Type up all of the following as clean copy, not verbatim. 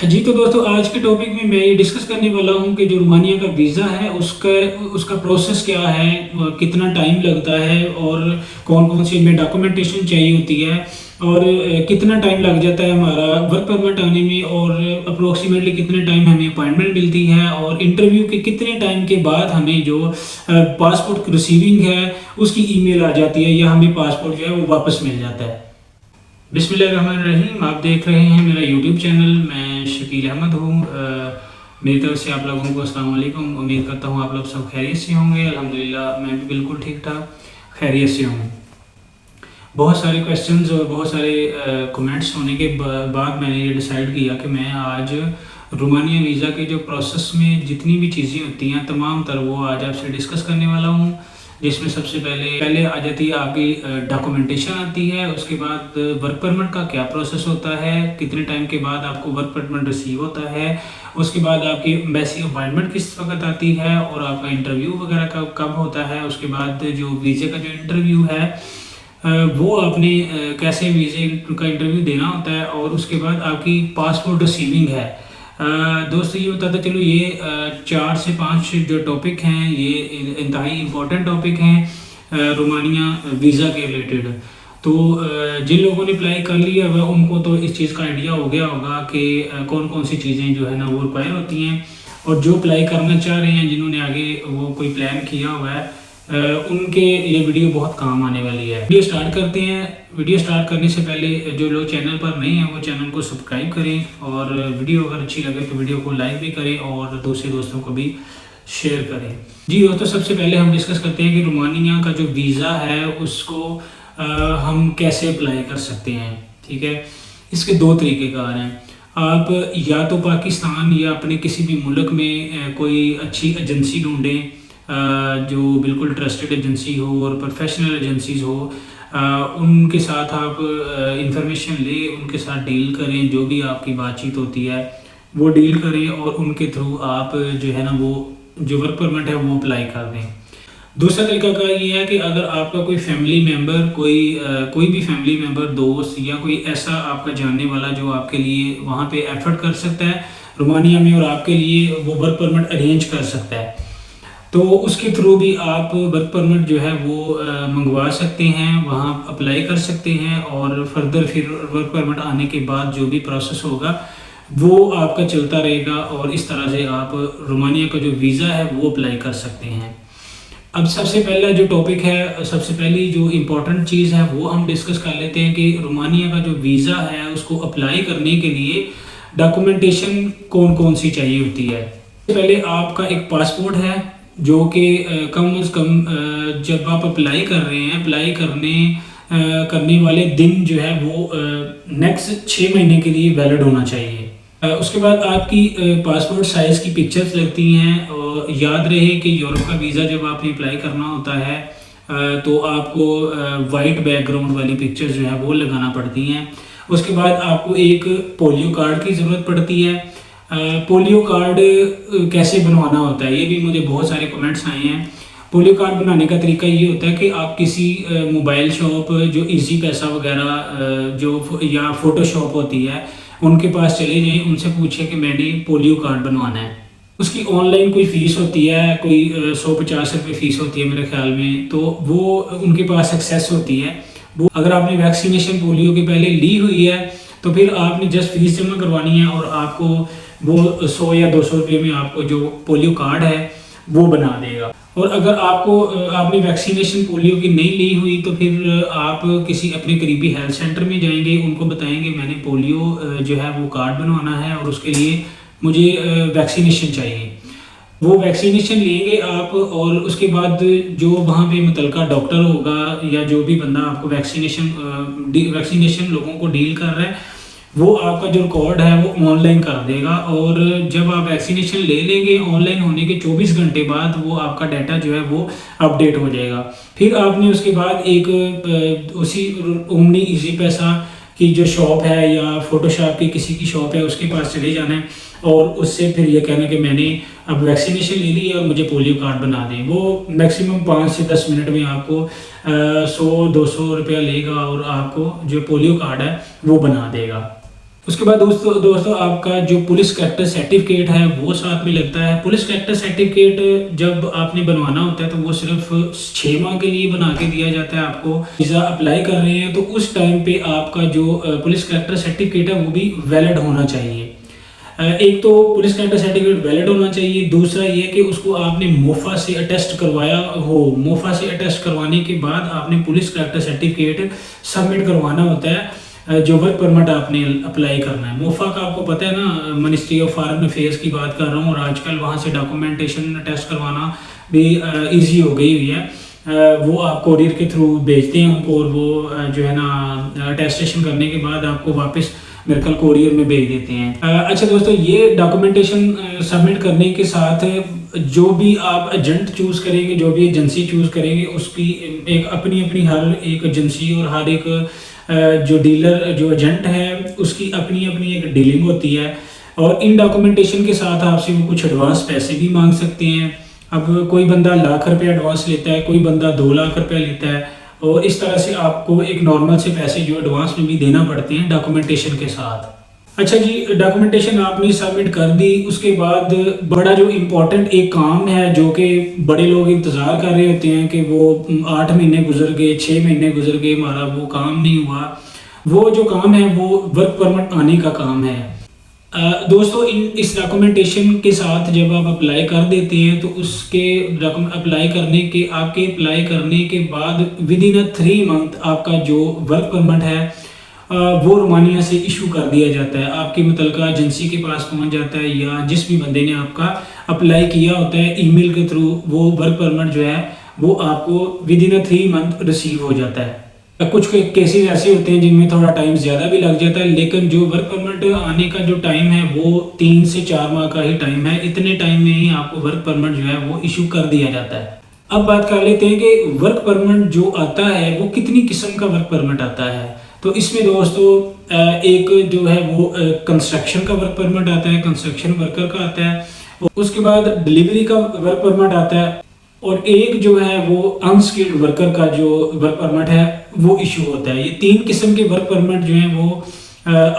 हाँ जी, तो दोस्तों आज के टॉपिक में मैं ये डिस्कस करने वाला हूँ कि जो रोमानिया का वीज़ा है उसका उसका प्रोसेस क्या है, कितना टाइम लगता है और कौन कौन सी में डॉक्यूमेंटेशन चाहिए होती है और कितना टाइम लग जाता है हमारा वर्क परमिट आने में और अप्रोक्सीमेटली कितने टाइम हमें अपॉइंटमेंट मिलती है और इंटरव्यू के कितने टाइम के बाद हमें जो पासपोर्ट रिसीविंग है उसकी ईमेल आ जाती है या हमें पासपोर्ट जो है वो वापस मिल जाता है। बिस्मिल्लाहिर्रहमानिर्रहीम, आप देख रहे हैं मेरा यूट्यूब चैनल। मैं शकील अहमद हूँ। मेरी तरफ से आप लोगों को अस्सलाम वालेकुम। उम्मीद करता हूँ आप लोग सब खैरियत से होंगे। अल्हम्दुलिल्लाह मैं भी बिल्कुल ठीक ठाक खैरियत से हूँ। बहुत सारे क्वेश्चंस और बहुत सारे कमेंट्स होने के बाद मैंने ये डिसाइड किया कि मैं आज रोमानिया वीज़ा के जो प्रोसेस में जितनी भी चीज़ें होती हैं तमाम तर वो आज आपसे डिस्कस करने वाला हूँ। जिसमें सबसे पहले आ जाती है आपकी डॉक्यूमेंटेशन आती है, उसके बाद वर्क परमिट का क्या प्रोसेस होता है, कितने टाइम के बाद आपको वर्क परमिट रिसीव होता है, उसके बाद आपकी एम्बेसी अपॉइंटमेंट किस वक्त आती है और आपका इंटरव्यू वगैरह कब होता है, उसके बाद जो वीज़े का जो इंटरव्यू है वो आपने कैसे वीज़े का इंटरव्यू देना होता है और उसके बाद आपकी पासपोर्ट रिसीविंग है। दोस्तों ये बताते चलो ये 4 से 5 जो टॉपिक हैं ये इंतहाई इम्पोर्टेंट टॉपिक हैं रोमानिया वीज़ा के रिलेटेड। तो जिन लोगों ने अप्लाई कर लिया हुआ उनको तो इस चीज़ का आइडिया हो गया होगा कि कौन कौन सी चीज़ें जो है ना वो रिक्वायर होती हैं और जो अप्लाई करना चाह रहे हैं जिन्होंने आगे वो कोई प्लान किया हुआ है उनके ये वीडियो बहुत काम आने वाली है। वीडियो स्टार्ट करते हैं। वीडियो स्टार्ट करने से पहले जो लोग चैनल पर नहीं हैं वो चैनल को सब्सक्राइब करें और वीडियो अगर अच्छी लगे तो वीडियो को लाइक भी करें और दूसरे दोस्तों को भी शेयर करें। जी दोस्तों, सबसे पहले हम डिस्कस करते हैं कि रोमानिया का जो वीज़ा है उसको हम कैसे अप्लाई कर सकते हैं। ठीक है, इसके 2 तरीक़ेकार हैं। आप या तो पाकिस्तान या अपने किसी भी मुल्क में कोई अच्छी एजेंसी ढूंढें जो बिल्कुल ट्रस्टेड एजेंसी हो और प्रोफेशनल एजेंसीज हो, उनके साथ आप इंफॉर्मेशन लें, उनके साथ डील करें, जो भी आपकी बातचीत होती है वो डील करें और उनके थ्रू आप जो है ना वो जो वर्क परमिट है वो अप्लाई कर दें। दूसरा तरीका का ये है कि अगर आपका कोई फैमिली मेम्बर कोई भी फैमिली मेम्बर, दोस्त या कोई ऐसा आपका जानने वाला जो आपके लिए वहाँ पे एफर्ट कर सकता है रोमानिया में और आपके लिए वो वर्क परमिट अरेंज कर सकता है, तो उसके थ्रू भी आप वर्क परमिट जो है वो मंगवा सकते हैं, वहाँ अप्लाई कर सकते हैं और फर्दर फिर वर्क परमिट आने के बाद जो भी प्रोसेस होगा वो आपका चलता रहेगा और इस तरह से आप रोमानिया का जो वीज़ा है वो अप्लाई कर सकते हैं। अब सबसे पहला जो टॉपिक है, सबसे पहली जो इम्पोर्टेंट चीज़ है वो हम डिस्कस कर लेते हैं कि रोमानिया का जो वीज़ा है उसको अप्लाई करने के लिए डॉक्यूमेंटेशन कौन कौन सी चाहिए होती है। पहले आपका एक पासपोर्ट है जो कि कम से कम जब आप अप्लाई कर रहे हैं अप्लाई करने वाले दिन जो है वो नेक्स्ट 6 महीने के लिए वैलिड होना चाहिए। उसके बाद आपकी पासपोर्ट साइज़ की पिक्चर्स लगती हैं और याद रहे कि यूरोप का वीज़ा जब आपने अप्लाई करना होता है तो आपको वाइट बैकग्राउंड वाली पिक्चर्स जो है वो लगाना पड़ती हैं। उसके बाद आपको एक पोलियो कार्ड की ज़रूरत पड़ती है। पोलियो कार्ड कैसे बनवाना होता है ये भी मुझे बहुत सारे कमेंट्स आए हैं। पोलियो कार्ड बनाने का तरीका ये होता है कि आप किसी मोबाइल शॉप जो इजी पैसा वगैरह जो या फ़ोटोशॉप होती है उनके पास चले जाएं, उनसे पूछें कि मैंने पोलियो कार्ड बनवाना है। उसकी ऑनलाइन कोई फ़ीस होती है, कोई 150 रुपये फ़ीस होती है मेरे ख्याल में, तो वो उनके पास एक्सेस होती है। वो अगर आपने वैक्सीनेशन पोलियो के पहले ली हुई है तो फिर आपने जस्ट फीस जमा करवानी है और आपको वो 100 या 200 रुपये में आपको जो पोलियो कार्ड है वो बना देगा। और अगर आपने वैक्सीनेशन पोलियो की नहीं ली हुई तो फिर आप किसी अपने करीबी हेल्थ सेंटर में जाएंगे, उनको बताएंगे मैंने पोलियो जो है वो कार्ड बनवाना है और उसके लिए मुझे वैक्सीनेशन चाहिए। वो वैक्सीनेशन लेंगे आप और उसके बाद जो वहाँ पे मुतलका डॉक्टर होगा या जो भी बंदा आपको वैक्सीनेशन लोगों को डील कर रहा है वो आपका जो रिकॉर्ड है वो ऑनलाइन कर देगा और जब आप वैक्सीनेशन ले लेंगे ऑनलाइन होने के 24 घंटे बाद वो आपका डाटा जो है वो अपडेट हो जाएगा। फिर आपने उसके बाद एक उसी ओमनी इजी पैसा की जो शॉप है या फोटोशॉप की किसी की शॉप है उसके पास चले जाना है और उससे फिर ये कहना कि मैंने अब वैक्सीनेशन ले ली है और मुझे पोलियो कार्ड बना दें। वो मैक्सिमम 5 से 10 मिनट में आपको 100-200 रुपया लेगा और आपको जो पोलियो कार्ड है वो बना देगा। उसके बाद दोस्तों आपका जो पुलिस कैरेक्टर सर्टिफिकेट है वो साथ में लगता है। पुलिस कैरेक्टर सर्टिफिकेट जब आपने बनवाना होता है तो वो सिर्फ 6 माह के लिए बना के दिया जाता है आपको। वीज़ा अप्लाई कर रहे हैं तो उस टाइम पे आपका जो पुलिस कैरेक्टर सर्टिफिकेट है वो भी वैलिड होना चाहिए। एक तो पुलिस कैरेक्टर सर्टिफिकेट वैलिड होना चाहिए, दूसरा ये कि उसको आपने मोफा से अटेस्ट करवाया हो। मोफा से अटेस्ट करवाने के बाद आपने पुलिस कैरेक्टर सर्टिफिकेट सबमिट करवाना होता है जो वर्क परमिट आपने अप्लाई करना है। मोफा का आपको पता है ना, मिनिस्ट्री ऑफ फॉरेन अफेयर्स की बात कर रहा हूँ, और आजकल वहाँ से डॉक्यूमेंटेशन टेस्ट करवाना भी इजी हो गई हुई है। वो आप कोरियर के थ्रू भेजते हैं उनको, और वो जो है ना अटेस्टेशन करने के बाद आपको वापस मेरे ख्याल कोरियर में भेज देते हैं। अच्छा दोस्तों, ये डॉक्यूमेंटेशन सबमिट करने के साथ जो भी आप एजेंट चूज करेंगे, जो भी एजेंसी चूज करेंगे, उसकी एक अपनी अपनी हर एक एजेंसी और हर एक जो डीलर जो एजेंट है उसकी अपनी अपनी एक डीलिंग होती है। और इन डॉक्यूमेंटेशन के साथ आपसे वो कुछ एडवांस पैसे भी मांग सकते हैं। अब कोई बंदा लाख रुपए एडवांस लेता है, कोई बंदा 2 लाख रुपए लेता है, और इस तरह से आपको एक नॉर्मल से पैसे जो एडवांस में भी देना पड़ते हैं डॉक्यूमेंटेशन के साथ। अच्छा जी, डॉक्यूमेंटेशन आपने सबमिट कर दी, उसके बाद बड़ा जो इम्पोर्टेंट एक काम है जो कि बड़े लोग इंतज़ार कर रहे होते हैं कि वो 8 महीने गुजर गए, 6 महीने गुजर गए, हमारा वो काम नहीं हुआ। वो जो काम है वो वर्क परमिट आने का काम है। दोस्तों, इस डॉक्यूमेंटेशन के साथ जब आप अप्लाई कर देते हैं तो उसके अप्लाई करने के बाद विद इन 3 मंथ आपका जो वर्क परमिट है वो रोमानिया से इशू कर दिया जाता है। आपकी मुतलका एजेंसी के पास पहुंच जाता है, या जिस भी बंदे ने आपका अप्लाई किया होता है ईमेल के थ्रू, वो वर्क परमिट जो है वो आपको विद इन 3 मंथ रिसीव हो जाता है। कुछ केसेस ऐसे होते हैं जिनमें थोड़ा टाइम ज़्यादा भी लग जाता है, लेकिन जो वर्क परमिट आने का जो टाइम है वो 3 से 4 माह का ही टाइम है। इतने टाइम में ही आपको वर्क परमिट जो है वो इशू कर दिया जाता है। अब बात कर लेते हैं कि वर्क परमिट जो आता है वो कितनी किस्म का वर्क परमिट आता है। तो इसमें दोस्तों एक जो है वो कंस्ट्रक्शन का वर्क परमिट आता है, कंस्ट्रक्शन वर्कर का आता है, और उसके बाद डिलीवरी का वर्क परमिट आता है, और एक जो है वो अनस्किल्ड वर्कर का जो वर्क परमिट है वो इशू होता है। ये 3 किस्म के वर्क परमिट जो हैं वो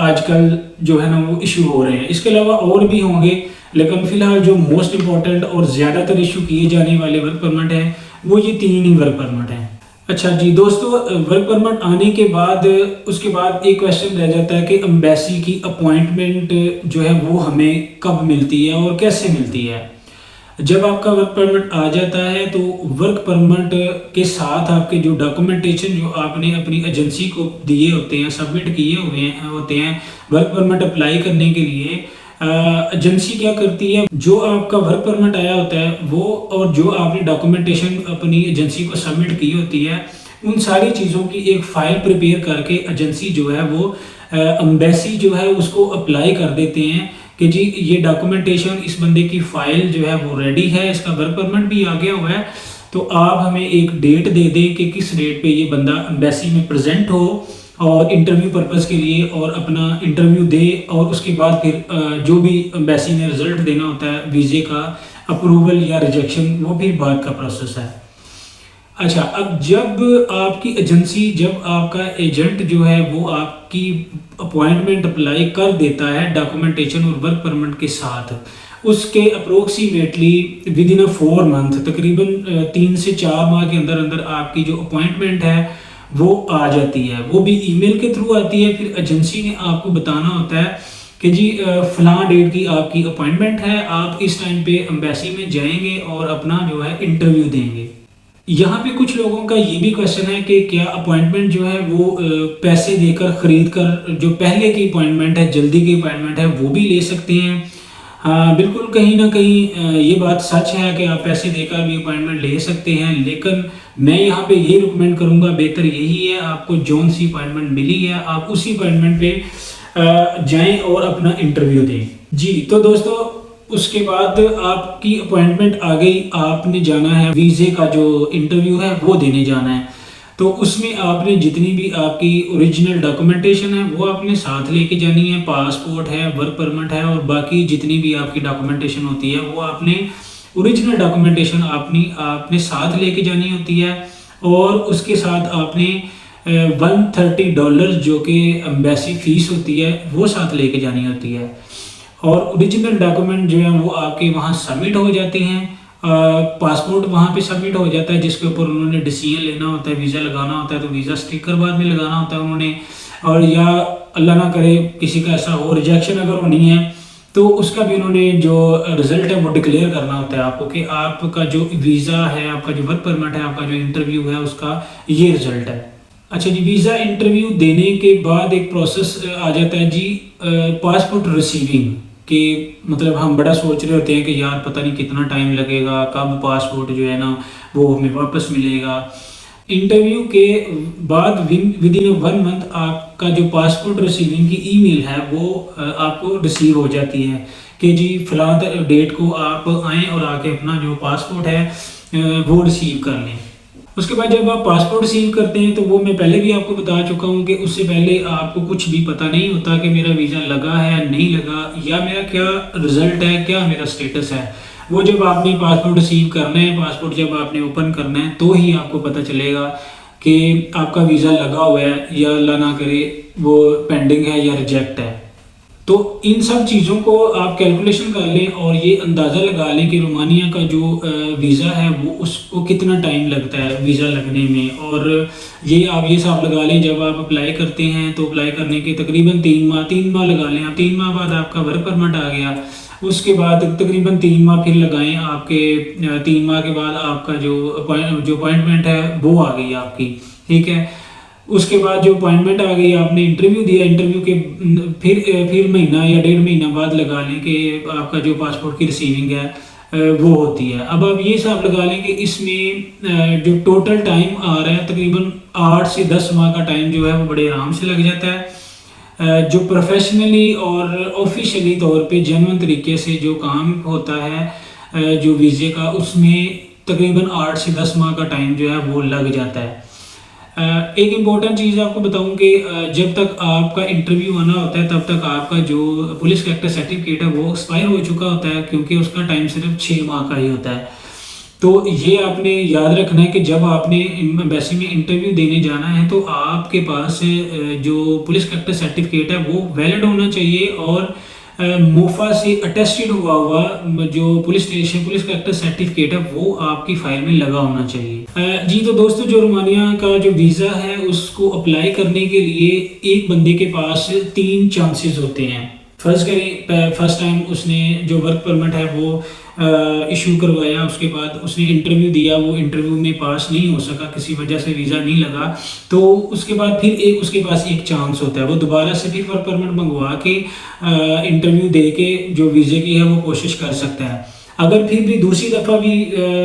आजकल जो है ना वो इशू हो रहे हैं। इसके अलावा और भी होंगे, लेकिन फिलहाल जो मोस्ट इम्पॉर्टेंट और ज़्यादातर इशू किए जाने वाले वर्क परमिट हैं वो ये 3 ही वर्क परमिट हैं। अच्छा जी दोस्तों, वर्क परमिट आने के बाद उसके बाद एक क्वेश्चन रह जाता है कि एम्बेसी की अपॉइंटमेंट जो है वो हमें कब मिलती है और कैसे मिलती है। जब आपका वर्क परमिट आ जाता है तो वर्क परमिट के साथ आपके जो डॉक्यूमेंटेशन जो आपने अपनी एजेंसी को दिए होते हैं, सबमिट किए हुए होते हैं वर्क परमिट अप्लाई करने के लिए, एजेंसी क्या करती है, जो आपका वर्क परमिट आया होता है वो और जो आपने डॉक्यूमेंटेशन अपनी एजेंसी को सबमिट की होती है, उन सारी चीज़ों की एक फ़ाइल प्रिपेयर करके एजेंसी जो है वो एम्बेसी जो है उसको अप्लाई कर देते हैं कि जी ये डॉक्यूमेंटेशन, इस बंदे की फ़ाइल जो है वो रेडी है, इसका वर्क परमिट भी आ गया हुआ है, तो आप हमें एक डेट दे दें कि किस डेट पे ये बंदा एम्बेसी में प्रेजेंट हो और इंटरव्यू पर्पज़ के लिए, और अपना इंटरव्यू दे, और उसके बाद फिर जो भी एम्बेसी ने रिज़ल्ट देना होता है वीज़े का अप्रूवल या रिजेक्शन, वो भी बाद का प्रोसेस है। अच्छा, अब जब आपकी एजेंसी, जब आपका एजेंट जो है वो आपकी अपॉइंटमेंट अप्लाई कर देता है डॉक्यूमेंटेशन और वर्क परमिट के साथ, उसके अप्रोक्सीमेटली विद इन 4 मंथ, तकरीबन 3 से 4 माह के अंदर अंदर आपकी जो अपॉइंटमेंट है वो आ जाती है। वो भी ईमेल के थ्रू आती है। फिर एजेंसी ने आपको बताना होता है कि जी फलां डेट की आपकी अपॉइंटमेंट है, आप इस टाइम पे एम्बेसी में जाएंगे और अपना जो है इंटरव्यू देंगे। यहाँ पे कुछ लोगों का ये भी क्वेश्चन है कि क्या अपॉइंटमेंट जो है वो पैसे देकर ख़रीद कर, जो पहले की अपॉइंटमेंट है, जल्दी की अपॉइंटमेंट है, वो भी ले सकते हैं। हाँ बिल्कुल, कहीं ना कहीं ये बात सच है कि आप पैसे देकर भी अपॉइंटमेंट ले सकते हैं, लेकिन मैं यहाँ पे ये रिकमेंड करूँगा, बेहतर यही है आपको जौन सी अपॉइंटमेंट मिली है आप उसी अपॉइंटमेंट पे जाएं और अपना इंटरव्यू दें। जी तो दोस्तों, उसके बाद आपकी अपॉइंटमेंट आ गई, आपने जाना है वीज़े का जो इंटरव्यू है वो देने जाना है। तो उसमें आपने जितनी भी आपकी ओरिजिनल डॉक्यूमेंटेशन है वो आपने साथ लेके जानी है, पासपोर्ट है, वर्क परमिट है, और बाकी जितनी भी आपकी डॉक्यूमेंटेशन होती है वो आपने ओरिजिनल डॉक्यूमेंटेशन आपने साथ लेके जानी होती है। और उसके साथ आपने $130 जो कि एम्बेसी फ़ीस होती है वो साथ लेके जानी होती है। और ओरिजिनल डॉक्यूमेंट जो है वो आपके वहाँ सबमिट हो जाते हैं। पासपोर्ट वहाँ पे सबमिट हो जाता है जिसके ऊपर उन्होंने डिसीजन लेना होता है, वीज़ा लगाना होता है, तो वीज़ा स्टिकर बाद में लगाना होता है उन्होंने। और या अल्लाह ना करे किसी का ऐसा हो रिजेक्शन अगर होनी है तो उसका भी उन्होंने जो रिज़ल्ट है वो डिक्लेयर करना होता है आपको कि आपका जो वीज़ा है, आपका जो वर्क परमिट है, आपका जो इंटरव्यू है उसका ये रिज़ल्ट है। अच्छा जी, वीज़ा इंटरव्यू देने के बाद एक प्रोसेस आ जाता है जी पासपोर्ट रिसीविंग कि मतलब हम बड़ा सोच रहे होते हैं कि यार पता नहीं कितना टाइम लगेगा, कब पासपोर्ट जो है ना वो हमें वापस मिलेगा। इंटरव्यू के बाद विद इन 1 मंथ आपका जो पासपोर्ट रिसीविंग की ईमेल है वो आपको रिसीव हो जाती है कि जी फलां डेट को आप आएँ और आके अपना जो पासपोर्ट है वो रिसीव कर लें। उसके बाद जब आप पासपोर्ट रिसीव करते हैं तो वो मैं पहले भी आपको बता चुका हूँ कि उससे पहले आपको कुछ भी पता नहीं होता कि मेरा वीज़ा लगा है नहीं लगा, या मेरा क्या रिज़ल्ट है, क्या मेरा स्टेटस है। वो जब आपने पासपोर्ट रिसीव करना है, पासपोर्ट जब आपने ओपन करना है तो ही आपको पता चलेगा कि आपका वीज़ा लगा हुआ है या अल्लाह ना करे वो पेंडिंग है या रिजेक्ट है। तो इन सब चीज़ों को आप कैलकुलेशन कर लें और ये अंदाज़ा लगा लें कि रोमानिया का जो वीज़ा है वो उसको कितना टाइम लगता है वीज़ा लगने में। और ये आप ये हिसाब लगा लें जब आप अप्लाई करते हैं तो अप्लाई करने के तकरीबन 3 माह लगा लें आप। 3 माह बाद आपका वर्क परमिट आ गया, उसके बाद तकरीबन 3 माह फिर लगाएं आपके 3 माह के बाद आपका जो अपॉइंटमेंट है वो आ गई आपकी, ठीक है। उसके बाद जो अपॉइंटमेंट आ गई, आपने इंटरव्यू दिया, इंटरव्यू के फिर महीना या 1.5 महीना बाद लगा लें कि आपका जो पासपोर्ट की रिसीविंग है वो होती है। अब आप ये हिसाब लगा लें कि इसमें जो टोटल टाइम आ रहा है तकरीबन 8 से 10 माह का टाइम जो है वो बड़े आराम से लग जाता है। जो प्रोफेशनली और ऑफिशियली तौर पे जेन्युइन तरीके से जो काम होता है जो वीज़े का, उसमें तकरीबन 8 से 10 माह का टाइम जो है वो लग जाता है। एक इम्पॉर्टेंट चीज़ आपको बताऊं कि जब तक आपका इंटरव्यू आना होता है तब तक आपका जो पुलिस कैरेक्टर सर्टिफिकेट है वो एक्सपायर हो चुका होता है, क्योंकि उसका टाइम सिर्फ 6 माह का ही होता है। तो ये आपने याद रखना है कि जब आपने एम्बेसी में इंटरव्यू देने जाना है तो आपके पास जो पुलिस कैरेक्टर सर्टिफिकेट है वो वैलिड होना चाहिए और मोफा से अटेस्टेड हुआ जो पुलिस कैरेक्टर सर्टिफिकेट है वो आपकी फाइल में लगा होना चाहिए। जी तो दोस्तों, जो रोमानिया का जो वीज़ा है उसको अप्लाई करने के लिए एक बंदे के पास 3 चांसेस होते हैं। फर्स्ट टाइम उसने जो वर्क परमिट है वो इशू करवाया, उसके बाद उसने इंटरव्यू दिया, वो इंटरव्यू में पास नहीं हो सका, किसी वजह से वीज़ा नहीं लगा, तो उसके बाद फिर उसके पास एक चांस होता है, वो दोबारा से फिर वर्क परमिट मंगवा के इंटरव्यू दे के जो वीज़े की है वो कोशिश कर सकता है। अगर फिर भी दूसरी दफ़ा भी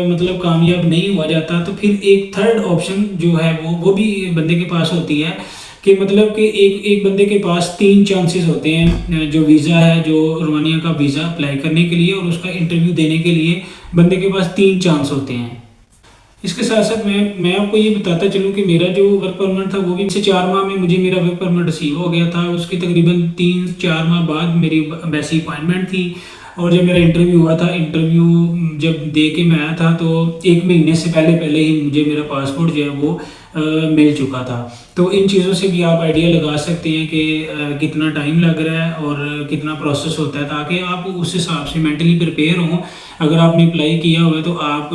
मतलब कामयाब नहीं हुआ जाता तो फिर एक थर्ड ऑप्शन जो है वो भी बंदे के पास होती है कि मतलब कि एक बंदे के पास 3 चांसेस होते हैं जो वीज़ा है, जो रोमानिया का वीज़ा अप्लाई करने के लिए और उसका इंटरव्यू देने के लिए बंदे के पास 3 चांस होते हैं। इसके साथ साथ मैं आपको ये बताता चलूँ कि मेरा जो वर्क परमिट था वो भी से 4 माह में मुझे मेरा वर्क परमिट रिसीव हो गया था। उसके तकरीबन 3-4 माह बाद मेरी वैसी अपॉइंटमेंट थी और जब मेरा इंटरव्यू हुआ था, इंटरव्यू जब दे के मैं आया था तो 1 महीने से पहले ही मुझे मेरा पासपोर्ट जो है वो मिल चुका था। तो इन चीज़ों से भी आप आइडिया लगा सकते हैं कि कितना टाइम लग रहा है और कितना प्रोसेस होता है, ताकि आप उस हिसाब से मेंटली प्रिपेयर हों। अगर आपने अप्लाई किया हुआ है तो आप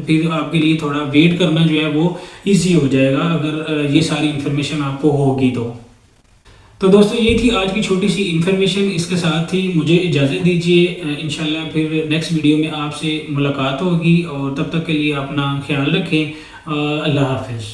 फिर आपके लिए थोड़ा वेट करना जो है वो ईजी हो जाएगा अगर ये सारी इन्फॉर्मेशन आपको होगी तो दोस्तों ये थी आज की छोटी सी इन्फॉर्मेशन। इसके साथ ही मुझे इजाज़त दीजिए, इंशाल्लाह फिर नेक्स्ट वीडियो में आपसे मुलाकात होगी और तब तक के लिए अपना ख्याल रखें। अल्लाह हाफिज़।